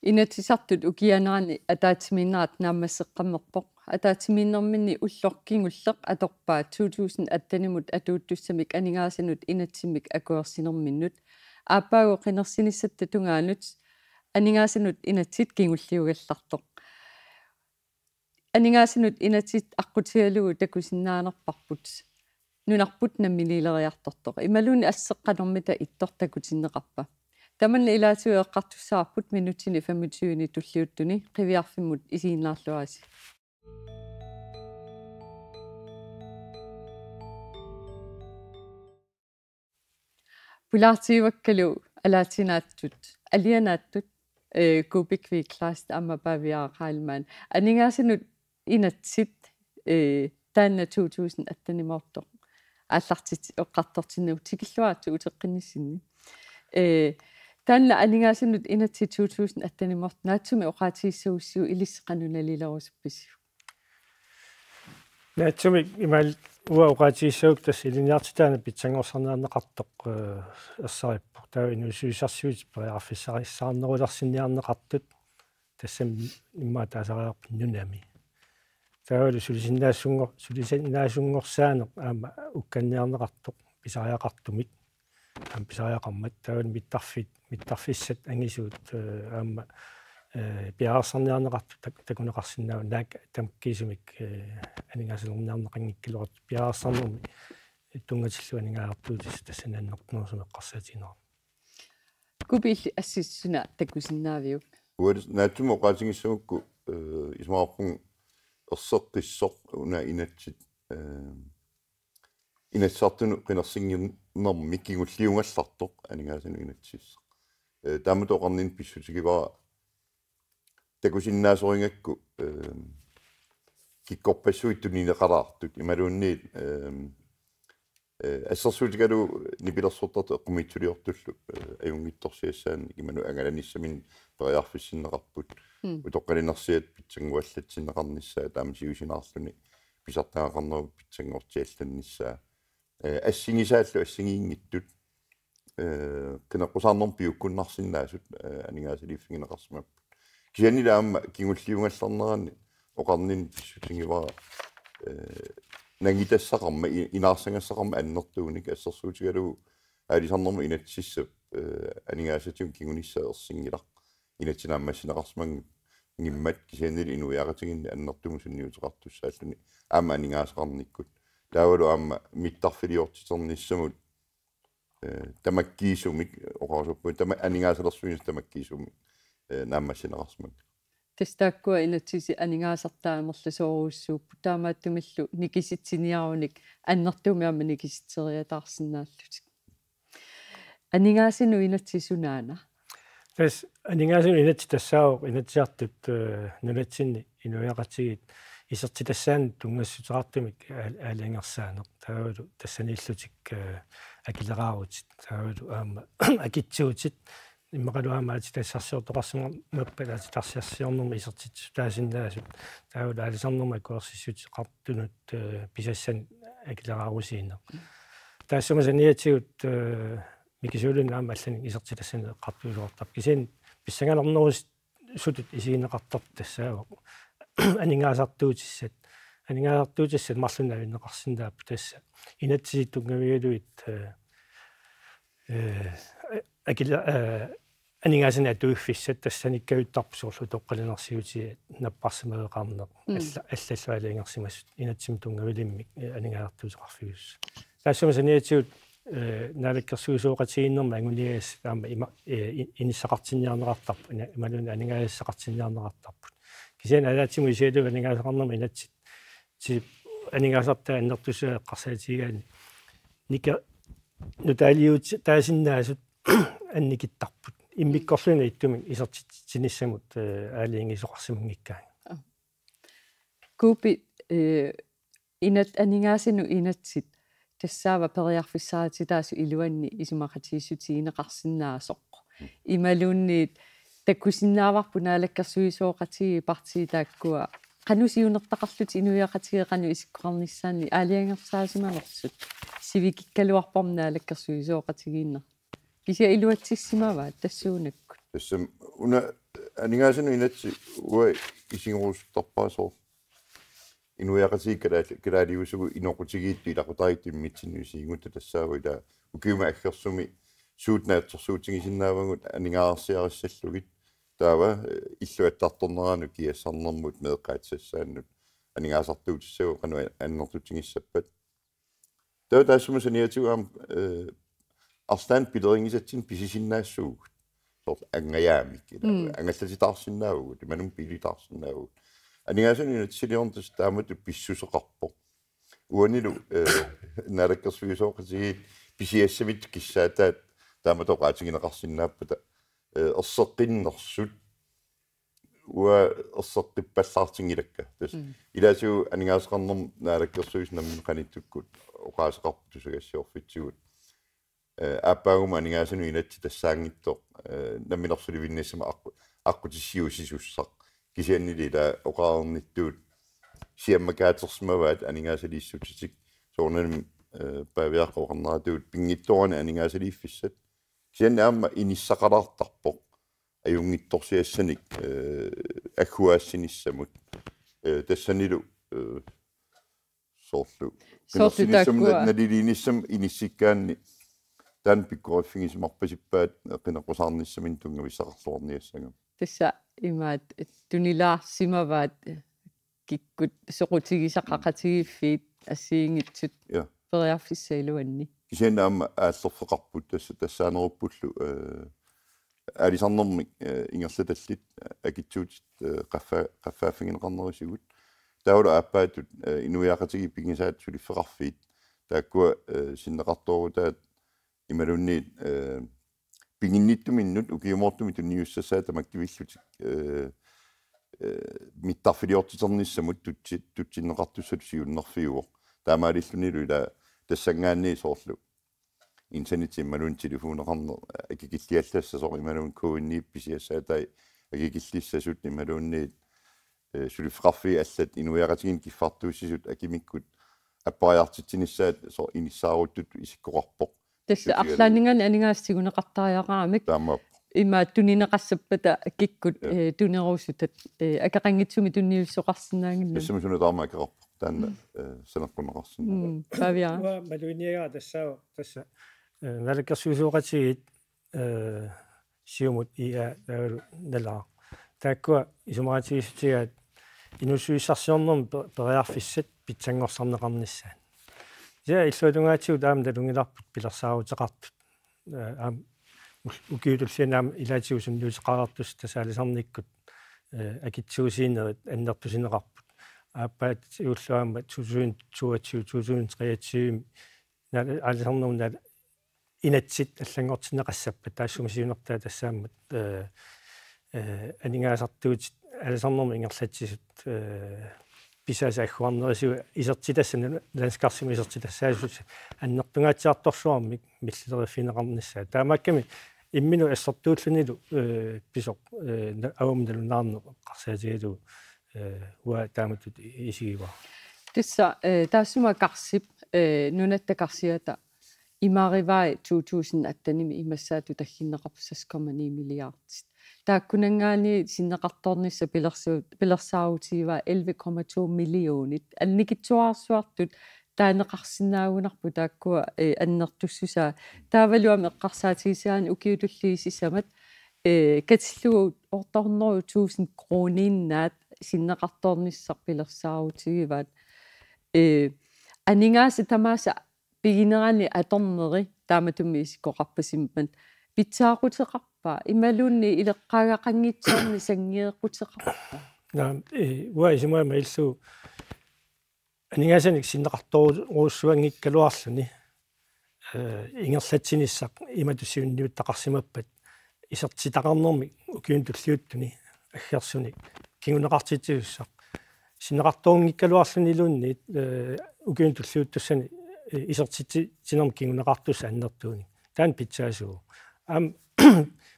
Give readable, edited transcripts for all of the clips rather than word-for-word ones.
Inatisartut ukianaani ataatimiinnaat naammasseqqammerpoq ataatimiinnerminni ullorkingulleq atorpaat 2000 attanimut atuuttussamik aningaasinut inatsimik akuersinerminnut aappaagu qinersinissat tungaanut aningaasinut inatsit kingulliugallartoq aningaasinut inatsit aqqutigalugu takusinnaanerparput nunarput nammilileriartortoq imaluuni asseqqanermita ittortakutinneqarpa tamanna ilaatueqqartussaarput minutini 25 tulliuttuni qiviarfimmut isiinnaarluasi Pilaartiivakkalu alaatinaattut alianaattut kubikvi klaast ammapaviaqaalmaan aningaasinut inatsit taanna 2000 attanimortoq аллартит эққартортиннуг тикиллуаату утеққинниссинни таанна анингаасиннут инатси 2000 аттаниморт наатсуми оқаатииссагуссиу илиссеқануналилерусупписиу наатсуми имал уа оқаатииссагук тасс илиниартитаана питсангорсарнаанеқартоқ ассариппо таа инусуисарсуит периарфиссариссаарнерулерсинниарнеқартут тассам имма таасариарпи нунами таавалу сулисиннаасунгорсаанеқ аама укканниарнеқартоқ писариақартумик аам писариақармат таавалу миттарфиссат ангисуут аама пиаарсарниарнеқарту такунеқарсинаа наак тамккисумик анингасилерниарнеқангиккилорат пиаарсарнерми тунгатиллу анингаартуутис тассанааннэртнерсумеққарсаатинера купилли ассиссуна такусиннаавиук уадис наатсумо оқаатингиссагукку исмаарпун ерсеққиссоқ уна инатсит инатсартуну қинерсингернерми кигуллиунгаллартоқ анингасину инатсисса таамат оқарнин писсутигивара такусиннаасорингакку киккорпассуиттунинеқалаартут ималуунниит ассерсуутигалу нипилерсортарта эққумитсулиортуллу аюнгитторсиассаани иману ангаланиссамин периарфиссиннеқарпут утоққалинерсиат питсангуаллатсиннеқарниссаа таамасиусинаарлуни писартаақарнеру питсангортиалланниссаа ассигисааллу ассигиингиттут кинеққусаарнерм пиуккуннарсиннаасут анигаасилиффигинеқарсимаппут кианилаама кигуллиунгалларнерани оқарнин писсутингивара нагитассақарма инаарсангассақарма аннертууник ассерсуутигалу аалисарнерму инатсиссап анигаасатиун кигуниссаерсингилар инатсинааммассинеқарсимангу гиммат кисианили инуяақатигинни аннертуму сунниутеқартуссааллуни аама анигаасақарниккут таавалу аама миттарфилиортитерниссамут тамаккиисумик оқарсуппу тама анигаасалерсуинис тамаккиисумик нааммассинеқарсимак тестааккуа инатсиси анигаасартаамерласооруссууппу таамааттумиллу никиситсиниаруник аннертумиамма никиситсериатаарсинааллутик анигаасину инатсисунаана тас анигаасину инатси тассаавоқ инатсиартут нулатсинни инуяқатигит исертитассаан тунгассутеқартумик аалиангерсаанеқ таавалу тассаниллутик акилераарутит таавалу аама акитсуутит иммақалуаамаати тассарсиортоқарсимар маппалаати тарсиарсиорнерми исертитсу таасиннаасут таавалу алисарнерма куерсиссутеқартунут писассан акилераарусиинеқ таассамасаниатигут микисуулун аама аллани исертитассане қартуулуортап кисин писсангалернерус сутут исигинеқартар тассаавоқ анигаасартуутиссат марлунавинеқарсинааппу тасса инатсииттунгавигалуит акила анигаасина туиффиссат тассаниккавиттарпсуурлу тоққалинерсиути наппарсимавеқарнеқ аллаллуалиангерсимассут инатсим тунгавилиммик анигаартуутеқарфигус таассамасаниатигут наалаккерсуусооқатигиннерма ангуниас таама иниссақартинниарнеқартарпу ималуна анигаасақартинниарнеқартарпут кисиан алаатиму исиалу анигаасақарнерма инатсит ти анигаасартаа аннертусаа эққарсаатигаани ника нутаалиут таасиннаасут анникиттарпут иммиккорлуна иттумин исертитсиниссамут аалиингисоқарсимунгиккаан купи инат анигаасину инатсит тассаава периарфиссаатитаасу илуанни исимақатииссутиинеқарсинаасоқ ималуунниит таккусиннааварпу наалаккерсуисооқатиги партиитааккуа qanusиунертақарлути инуяқатигеқану исиккоқарниссаани аалиангерсаасималерсут сивикиккалуарпарм наалаккерсуисооқатигииннер кися илуатсиссимаваа тассуунакку тассам уна анингаасану инатси уа исингуусуттарпаасоо инуяқати калаалиусугу инокутигиитту илақутаритту митсиннуисиигута тассааву ила укиума аггерсуми суутнаатсорсуутигисиннаавагут анингаарсиариссаллугит таава иллуаттарторнерану киассарнэрмут меэққаатсассааннут анингаасартуутиссагу қану аннертутигиссаппат таа таасума саниатугаам арстан пилерингисатсин писисиннаассуугут сорт ангаяамик ангаллатитаарсиннаавгут иманум пилитаарсиннаавгут анингаасани натсилиорнтус таамату писсусеқарпо уанилу налаккерсуисооқати писиассавит киссаатаат тааматоқаатигинеқарсиннааппата ерсеққиннерсут уа ерсеққиппаллаартингилакка тас илаасуу анингаасеқарнерм налаккерсуис намми қаниттуккут оқаасеқарпутусагассиорфитсигут аппаагума анингаасану инатси тассаангиттоқ намминерсуливиннассама аққутиссиусисуссақ кисианнилила оқаарниттуут сиаммакаатерсмаваат анингаасалииссутитик соорнаним павиаққоқарнаратуут пингитторани анингаасалииффиссат кисианнаама иниссақалаартарпоқ аюнгитторсиассаник аггуаассиниссамут тассанилу соорлу налилиниссам иниссиккаанни таан пиккориффигисмарпасиппаат эқинеқусаарниссамин тунгависсақарлуорниассагам тасса имаат тунилаарсимаваат киккут соқутигисақақатигиффиит ассиингитсут периарфиссаилуанни кисианаама ааллерфеқарпут тассаанеруппуллу алисарнерми ингерлаталлит акитсуутит qaffaaффигинеқарнерисигут таула аппаатут инуяақатиги пигисаат сулиффеқарфиит тааккуа синнеқарторутаат ималунниит пигинниттуминнут укиумортуми тунниуссасаа тамактивиллутик миттарфилиортитерниссамут тутсиннеқартуссалу сиуннерфиуо таамаалиллунилу ила тассангаанни соорлу интернет ималун телефонеқарнер акикиллиалласса соо ималун куинниипписиассаатай акикиллиссасут ималунниит сулиффеқарфи аллат инуяақатигин киффартууссисут акимиккут аппариартитсиниссаат соо иниссааруттут исиккоқарпоқ тасса арлаанингаани анингаастигунеқартариақаамик имааттунинеқассаппата киккут тунерусутат акақангитсуми тунниуссоқарсинаангинна тассама сунатаарма акеқарпоқ таанна санаққунеқарсинаа павиа малуниага тассаа тасса налаккерсуисуоқатигит сиумут иа налаа тааккуа исумаатигиссутигаат инуссуиссарсиорнерм периарфиссат питсангорсарнеқарниссаа я иллуатунгаатигу таам талунгиларпут пилерсаарутеқартут аам укиутуллианаам илаатигу сунниутеқарартус тасаалисарниккут акитсуусиинерит аннертусинеқарпут ааппаат иуллуаама 2022 алисарнерунаа инатсит аллангортинеқассаппа таассумисиунертаа тассааммат анингаасартуут алисарнерми ингерлатсисут писааса аггуарнерису исертитассана ланскарсими исертитассаасут аннертунгаатсиарторсуармик миллилериффинеқарниссаа таамаакками иммину ассертууллунилу писоқ аумналунаарне қарсаатигалу уа тааматут исигива тисса таассума карсип нунатта карсиата имаариваа 2018-ними имассаату таггиннеқарпуссаскомани миллиардит тааккунангаани синнеқарторнисса пилерсаарутигива 11,2 миллионит анникитсуаарсуартут таанеқарсинаагунарпу тааккуа аннертуссусаа таавалуами эққарсаатигисаани укиутуллиисисамат катиллугу орторнеру 1000 кроониннаат синнеқарторниссар пилерсаарутигиваат анингааса тамааса пигинерани аторнери тааматумми исиккоқарпасиммат питсаақутеқарпа ималунни илеққаагақангитсуарни сангиеққутеқарпа уа исумаама иллу анингаасаник синнеқарторууссуангиккалуарлуни ингерлатсиниссақ иматуссиунниуттақарсимаппат исертитақарнерми укиун туллиуттуни аггерсуник кигунеқартитсиуссақ синнеқарторунгиккалуарлуни илунни укиун туллиуттуссани исертитинерми кигунеқартусса аннертууни таан питсаасуу ам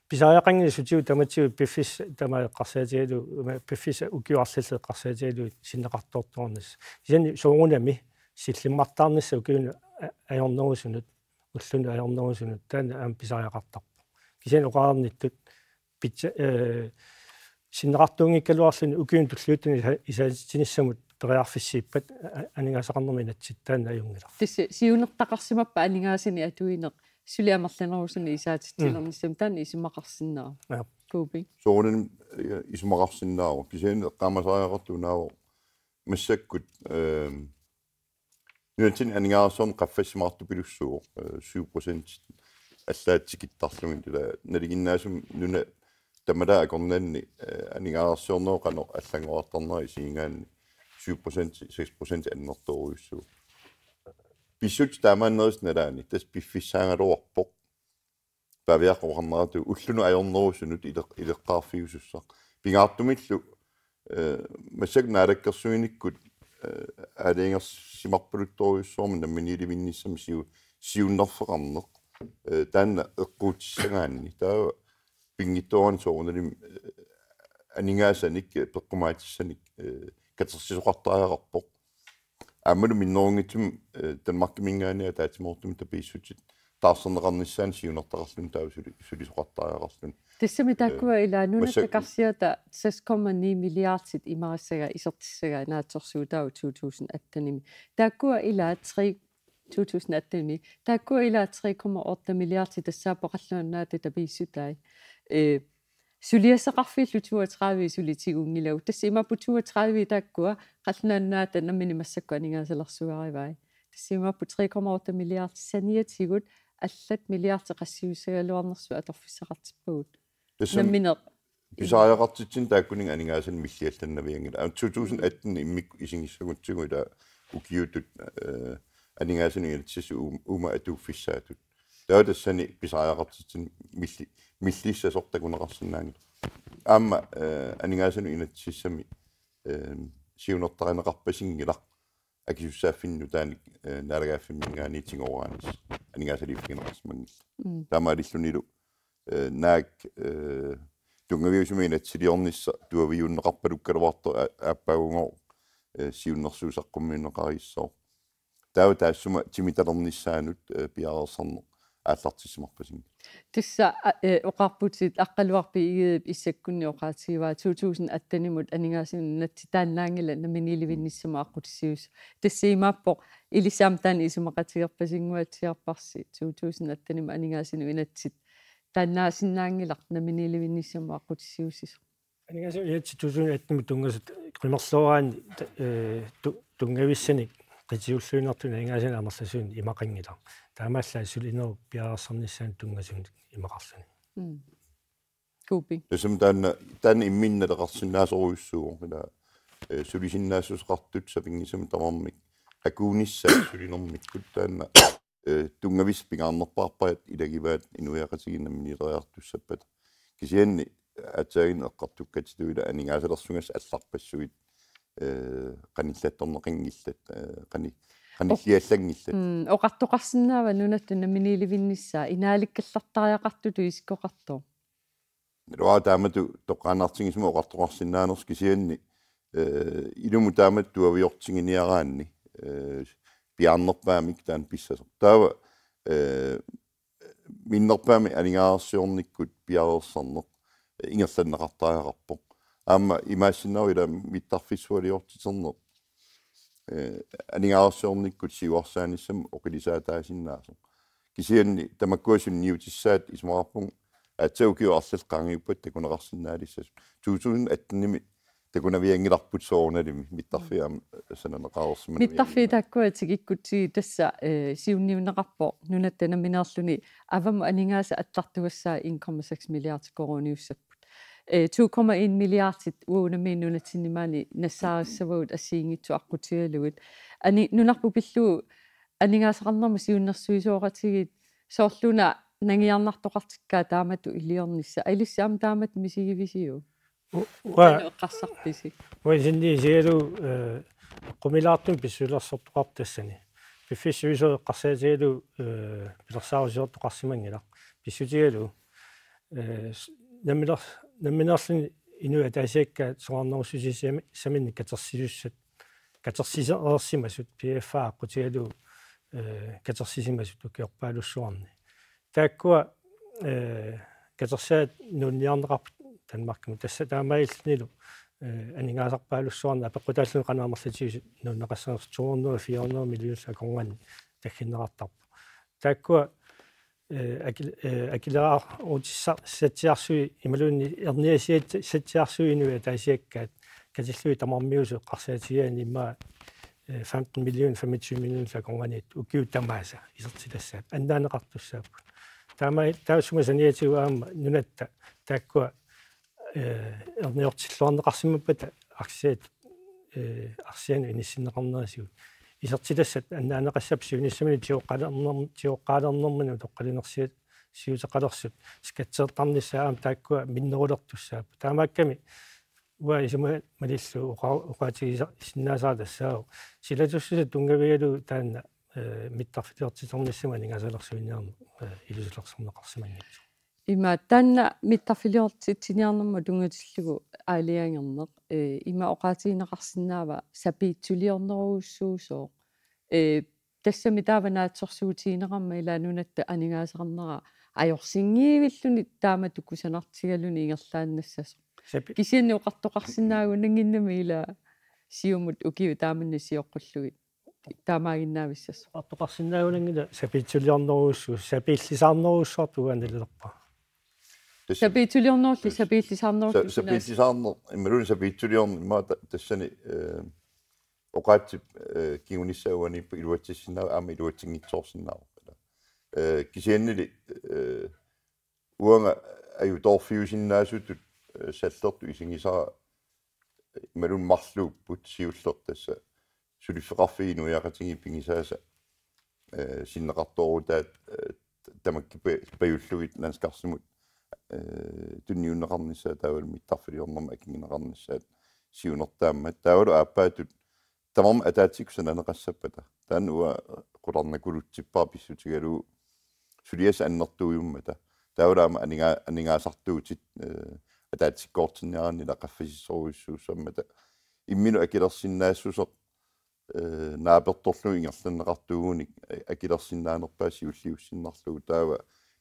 писааяқангни сутиу таматиу пиффис тамаеққарсаатигалу пиффис укиуарллеққарсаатигалу синнеқартоортуарнис исани соогунами силлиммартаарнисса укиуна аёрнерусунут уллуна аёрнерусунут таана ам писааяқартарпу кисани оқаарниттут питса синнеқартуунгиккалуарлуни укиун туллуутуни исаатинissамут периарфиссииппат анингаасақарнерминатсит таана аюнгилар тисси сиунертақарсимаппа анингаасини атуинеқ сулиамерланерусуни исаатитсилернissam таани исумақарсиннера купи соонин исумақарсиннаава кисиани эққамасариақартунаава массаккут нуатин анингаасоорн қаффассимаарту пилуссуу 7% аллаатсикиттарлугин тила налигиннаасум нуна тамалаа акорнанни анингаасоорнеоқано аллангоартарнери сиингаанни 7% 6% аннерторуйуссуу писсут таамааннерис налаани тас пиффиссаангалуарпоқ павиаққорнерату уллуну аёрнерусунут илеққарфиусуссақ пингаартумиллу массак наалаккерсуиниккут алингерсимарпулутторуйуссуорма намминиливинниссами сиуннерфеқарнеқ таанна эққуутиссагаанни таа пингитторан соорналим анингаасаник пеққумаатиссаник катерсисоқартариақарпоқ аммалу минноонгитум танмаркимингаани таатимоортум тапииссутит таарсернеқарниссаан сиунертақарлун таусулисоқартариақарлун тассами тааккуа илаануна такарсиата 6,9 миллиардит имариссага исертиссага наатсорсуутау 2018 тааккуа илаа 2018 тааккуа илаа 3,8 миллиардит тассаапоқаллуаннаата тапииссутай сулиасеқарфииллу 32 сулитигунгилау тасса имаппу 32 тааккуа қаллунааннаата наммини массакку анингаасалерсуаривай тасса имаппу 3,8 миллиард саниатигут аллат миллиард қассиуссагалуарнерсу аторфиссақартиппагут намминеқ писааяқартитсин тааккунин анингаасан миллиалланнавиангила 2018 иммик исингиссагутсигу ила укиутут анингаасанигалтсису ума атууффиссаатут таатассани писааяқартитсин миллиссасортакунеқарсинаани аама анингаасану инатсиссами сиунертаринеқарпасингила акисуссааффинну тааник наалагааффиммингаани тингораанис анингаасалиффигинеқарсимангилла таамаалиллунилу наак тунгавиусумиинатсилиорнисса туавиуннеқарпалуккалуарто ааппагунгоо сиуннерсуусаққуммиуннеқариссоо таава таассума тимиталерниссаанут пиарерсарнеқ ааллартиссимарпасинг тисса оқарпутит аққалуарпи игиип иссаккунни оқаатигива 2018-мут анингаасиннатти тааннаангила наминиливинниссама аққутиссиус тассиимааппоқ илисаам таани исумақатигерпасингуатсиарпарси 2018-ма анингаасину инатсит тааннаасиннаангилар наминиливинниссама аққутиссиусис анингаасину иатси 2018-мут тунгасут қимерлуараани тунгависсаник qitiulluinertun angaasana amerlasuun imaqanngila taamaallaa sulinero piararsernissaан tungasун imaqarsani kupi tasum taanna imminnaleqarsinnaasoriussuuq ila sulisinnaassusqartut sapingisum tamarmik akuunissa sulinermikkut taanna tungavis pingaarnerpaarpajat ilagivaat inuiaqatiginnaminileриartussappat kisianni atsaagin eqqartukkatituila aningaasalersungas алларпассуит qanillattorneqinngillat qanilliallangillat oqartoqarsinnaava nunattu naminiilivinnissaa inaalikkallartariaqartutu iskkoqartor ruaa taamatu toqqaanartingisuma oqartoqarsinnaanerus kisianni ilumu taamattu aviortinginiaraanni piaarnerpaamik taan pissaser taava minnerpaami alingaarsiornikkut piarersarneq ingerlanneqartariaqarpoq amma imaassinnaruila mittarfissualiortiterneq aningaarsiornikkut siuarsaanissam oqilisaataasinnaaso kisianni tamakkuasun niutissaat ismararpun atsaukio arlalqaangiuppat takuneqarsinnaalissas 2018-nimi takunaviangilarput soornalimi mittarfiam sananeqarersima mittarfi taakkuatik ikkutsigi tassa siunniuneqarpo nunattana minerluni avamu aningaasa atlartugassaa 1,6 milliard koroniussap 2,1 milliardit uunamiinnunatinnimaani nassaarissavut assiingitsu aqqutigalugut ani nunarpu pillu aningaasaqarnerma siunnersuisuoqatigit soorluna nangiarnartoqartikkaa taamatu iliornissa ailissaam taamat misigivisiu qassarpisi sinni sialu qumilaartum pissulersortoqartassani piffissuiso qassaatiglu pilersaarisiortoqarsimangila pissutigalu наминерлин инуа таасиакка соорнерусусисами саминни катерсисуссат катерсисеерсимасут PFA qutigalu катерсисимасут укиорпаалуссуарни тааккуа катерсаат нунниарнеқарпут Danmark tässä taamailnilu aningaasarpaalussuarna pequtaallu qanaamерлutius nunnaqassaanersu 200-400 millioner kongan takkinnerartarpu taakkua akilera utissa satsiarsui imalunni erniasiat satsiarsuinua taasiakkaat katillui tamarmiusu qarsaatigaani imma 15 million 25 million konganit ukiuttamaasa isertilassaat annaaneqartussaappu tausuma saniatiuaama nunatta taakkua erniortilluarneqarsimappata arsiat arsianu inissinneqarnerasiut isertilassat annaaneqassap siunissamini tiоqqaalernermanu toqqalinersiat siuteqalersut skatseertarnissaam taakkua minnerulertussaappu taamaakkami uа isuma malillu uqaatigi sinnaasaatassaau silatussut tungavialu taanna mittarfiliortitornissama ningasalersuinniarnu ilusulerserneqarsimangit ima taanna mittarfiliortitsiniarnerma tungatillugu aaliangerneq ima oqaatigineqarsinnaava sapiitsuliorneruussuusoo тассами тааванаатсорсуутигинеқарма илаанунаtta анигаасеқарнера ajorsingiivilluni таама тукусанартигалуни ингерлааннассасо кисианни оқартоқарсинаагу нангиннами ила сиумут укиу тааманна сиоққуллуги таамаагиннаависсасо артоқарсинаагунангила сапиитсулиорнеруussу сапииллисаарнеруuссуартугаанналерпа сапиитсулиорнерулли сапииллисаарнерулли сапииллисаарнер иммалуни сапиитсулиорн имма тассани oqaatip kiunissauanippa iluatsissinnaa aama iluatsingitsoorsinnaa kisiannili uanga ajutorfiusinnaasutut sallertu isingisaa imalun marluupput siullert tassa sulifeqarfiinu iaqatingippingisaasa sinneqartorutaat tamakki pajulluit nanskarsimut tunniunneqarnissaa taawal mittarfiliornerma akingineqarnissaat siunertaammat taavalu aappaatut tamam ataatsikkusananaqassapata taan ua qularnakulutsippaa pissutigalu sulias annertuujummata taavalaama aningaasartuutit ataatsikkoortinniaraannila qaffasissoruissuussammata imminu akilersinnaassuseq naapertorlu ingerlanneqartuugunik akilersinnaanerpaa siulliussinnarlugu taava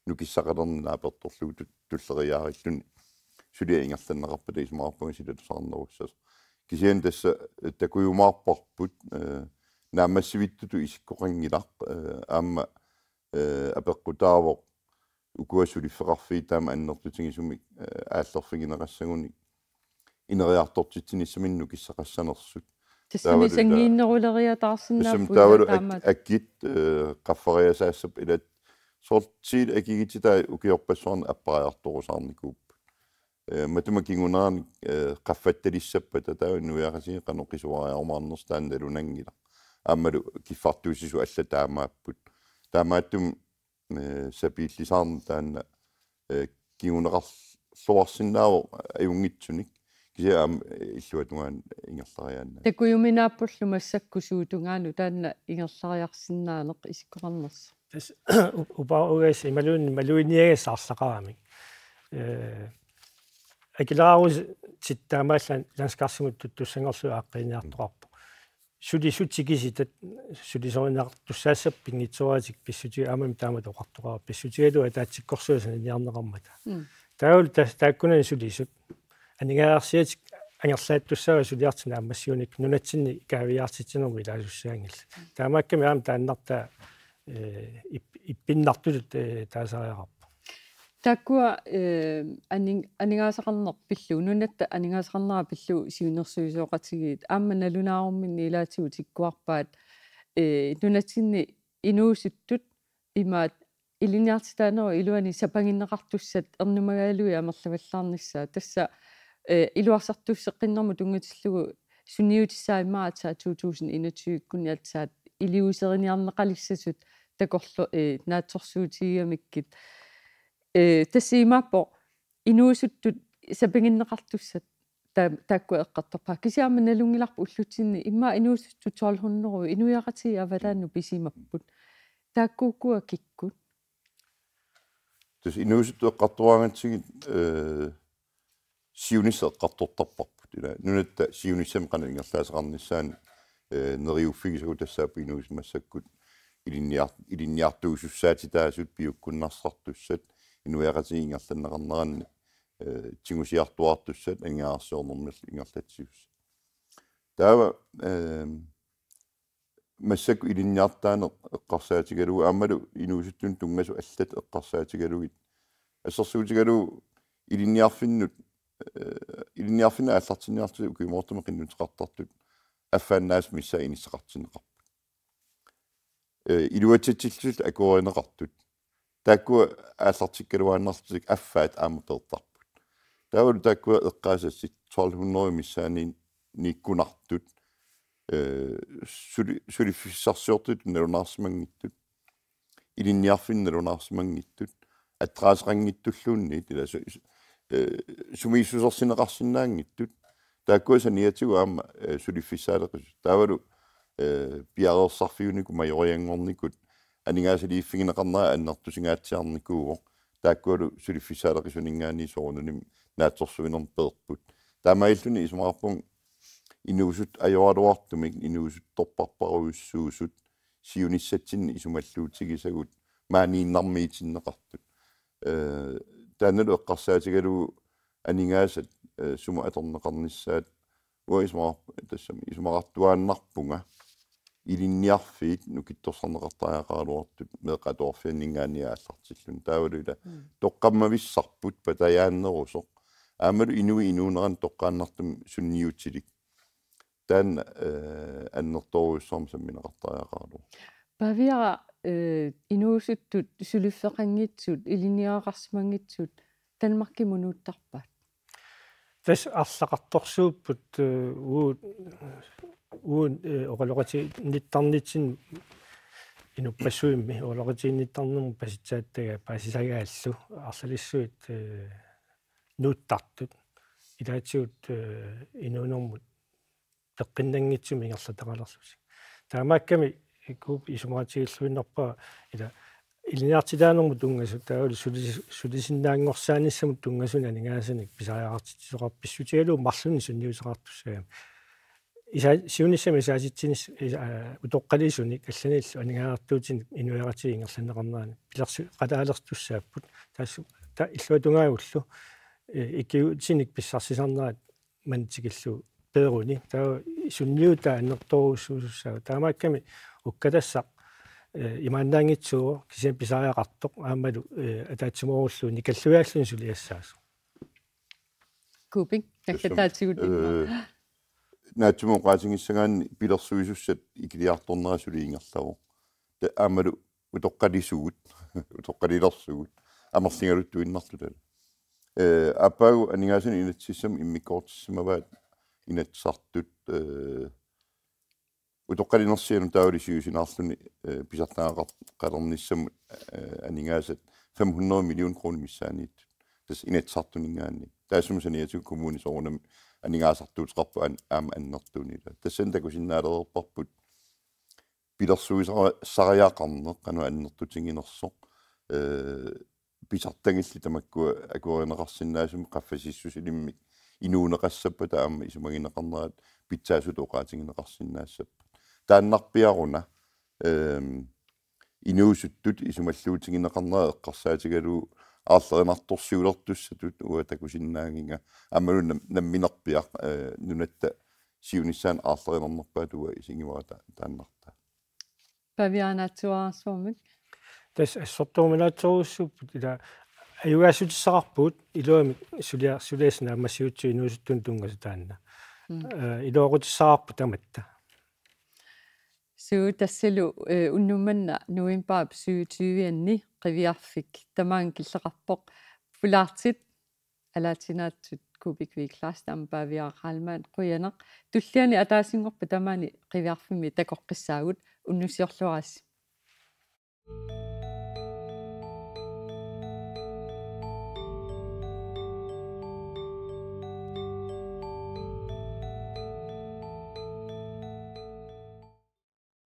nukissaqalerni naapertorlugu tulleriaarilluni sulia ingerlanneqarpata ismaarpungi silatusarnerussas kisian tässä takujumaarparput naamassivittutu isikkoqangilaq aamma apeqqutaavoq ukuasulifeqarfii taama annertutigisumik aallerfigineqassaguni ineriartortitsinissaminnnu kissaqassanersut тассами сангииннерулериатаарсинааппу таама аккит qaffariasaassap ilat sortsiil akigititaa ukiorpassuarna appariartorusаарnikууp матума кингунаани qaffатталиссаппата тауннуяқасии qanoqisuariarumaarnerstaanналунангила ааммалу киффартуусису алла таамааппут таамааттум сапииллисаарна таанна кингунеқарлуарсиннаавоо аюнгитсуник кисиаам иллуатунгаан ингерлариаанна такуюминааппуллу массаккусуутунгаану таанна ингерлариарсинаанеқ исиккоқарнерс тас упаугас ималуун малуиниагасаарлақарамик акилаарус титтаамааллан ланскарсимут туттуссангорлу ааққиниартоқарпу сулисутикиситат сулисоринеқартуссаассап пингитсуаатик писсути аамами таамат оқартоқара писсутигалу атаатсиккорсуасана ниарнеқармата таул тааккунани сулисут анигаарсиатик ангерлааттуссаа сулиартина аммассиуник нунатсинни каавиартитсинерми илаасуссаангилла таамаакками аама тааннарта иппиннартулут таасариақарпу таккуа анигаасақарнер пиллу нунатта анигаасақарнера пиллу сиунерсуисооқатигиит аама налунаарумминни илаатигу тиккуарпаат нунатсинни инуусуттут имаат илиниартитаанера илуани сапангиннеқартуссат ернумагаалуи амерлаваллаарнissaа тасса илуарсартуссеққиннэрму тунгатиллугу сунниутиссаимаатаа 2021 кунниатсаат илиусериниарнеқалиссасут такорлу наатсорсуутигиамиккит тассиимааппо инуусуттут сапангиннеқартуссат таакку эққартарпаа кисиаама налунгиларпу уллутсинни имма инуусутту 1200 инуяқати авалаанну писимаппут тааккууккуа киккут тус инуусутту эққартуаангатсигит сиунисеэққартортарпарпут ила нунатта сиуниссам канаингерлаасеқарниссаани нериуффигисагу тассаапу инуусимассаккут илинниартуусуссаати таасут пиуккуннарсартуссат инуяқатигингерланнеқарнеранни тигусиартуартуссат ангаарсуорнэрмал ингерлатсиус таава массак илинниартаане эққарсаатигалу аамалу инуусуттун тунгасу аллат эққарсаатигалугит ассерсуутигалу илинниарфиннут илинниарфина аллартинниарту куимоортума қиннутеқартартут аффааннаас мисса иниссеқартинеқарпут илуатсатсиллут акуоринеқартут тааккуа ааллартиккалуааннартик аффаат аама пеэртарпут таавалу тааккуа эққаасассит 1200 миссаани никкунартут сулиффиссарсиортут налунаарсимангиттут илинниарфинналунаарсимангиттут атраасрангиттуллуунни тила сумииссусерсинеқарсинаангиттут тааккуаса ниатигу аама сулиффиссаалеқис таавалу пиареерсарфиунику майориангорникут анигаасалииффигинеқарнаа аннартусингаатсиарникууго тааккуалу сулиффиссаалеқисунингаани соорунуним наатсорсуинерм пеерпут таамаиллуни исумаарпун инуусут ajorluartumik inuusuttorparparuissuusut siunissatsinni isumalluutigисагут маанииннармиитиннеқартут таанналу эққарсаатигалу анингаасат сума аторнеқарниссаат уисмаа тассами исумақартуааннарпунга илинниарфиит нукитторсарнеқартаақаалуартут меқаторфианнингаани ааллартиллун таавалуила тоққаммависсарпут патаяаннерусоқ аамалу инуунеран тоққааннартум сунниутилик таан аннерторуссарм самминеқартаақаалу павиара инуусуттут сулиффеқангитсут илиниақарсимангитсут танмарки мунууттарпаат тас арлақарторсууппут уун оқалоқати ниттарнитсин инуппассуимми олоқатиинниттарнерму паситсааттага пасисагааллу арлалиссуит нууттартут илаатсуут инуунэрмут теққиннангитсуми ингерлатақалерлусик таамаакками икуп исумаатигиллуиннарпаа ила илиниартилаанерму тунгасу таавал сулисиннаангорсааниссамут тунгасуни анингаасаник писариартитсоқарписсутигалуу марлуни сунниусеқартуссагам иса сиуниссами сааситсинис утоққалисуник алланиллу анингаартуутин инуяратиги ингерланеқарнаани пилерсу қалаалертуссааппут таассу та иллуатунгаагуллу иккиутсиник писсарсисарнаат мантикиллу пееруни таа сунниута аннерторуссуусаа таамаакками уккатассақ имааннаангитсуо кисиам писариақартоқ аамалу атаатсимооруллу никаллуяаллуни сулиассаасу купинг таккатаатигут наатсумо qaasiнгиссагаани пилерсуисуссат икилиарторнерасули ингерлаву та аамалу утоққалисугут утоққалилерсугут амерлингалутту иннартутал аппагу анингаасуни инатсиссам иммиккоортиссимаваат инатсартут утоққалинерсиану таавалисиусинаарлуни писартааақалерниссам анингаасат 500 миллион kroner миссааниит тас инатсартунингаани таасумсаниату коммуни соорнам анингаасартуутеқарпу аама аннертуунила тассантакусиннаалерерпарпут пилерсуисара сариаақарнеқ кану аннертутингинерсоқ писартангилли тамаккуа акуаринеқарсинаасум қаффасиссусилиммик инуунеқассаппа таама исумагинеқарнерат питсаасут оқаатингинеқарсинаассаппа тааннарпиаруна инуусуттут исумаллуутингинеқарнера эққарсаатигалу аарлеринарторсиулертуссатут уатакусиннаагинга аммалу намминерпиақ нунатта сиунissaан аарлеринернерпаатуа исингивара тааннарта павианаатсуарсуумик тас ассортууминаатсоруссууппут ила аюгаасутиссақарпут илуами сулиасна массиутсу инуусуттун тунгасу таанна илуақутиссақарпу таматта суу тассалу уннуманна нуимпаап 27-анни қивиарфик тамаан киллеқарпоқ пулаартит алаатинаатсут кубикви класс тампаавиархаалмаат қуянеқ туллиани атаасингорпа тамаани қивиарфими такоққиссаагут уннусиорлуарасси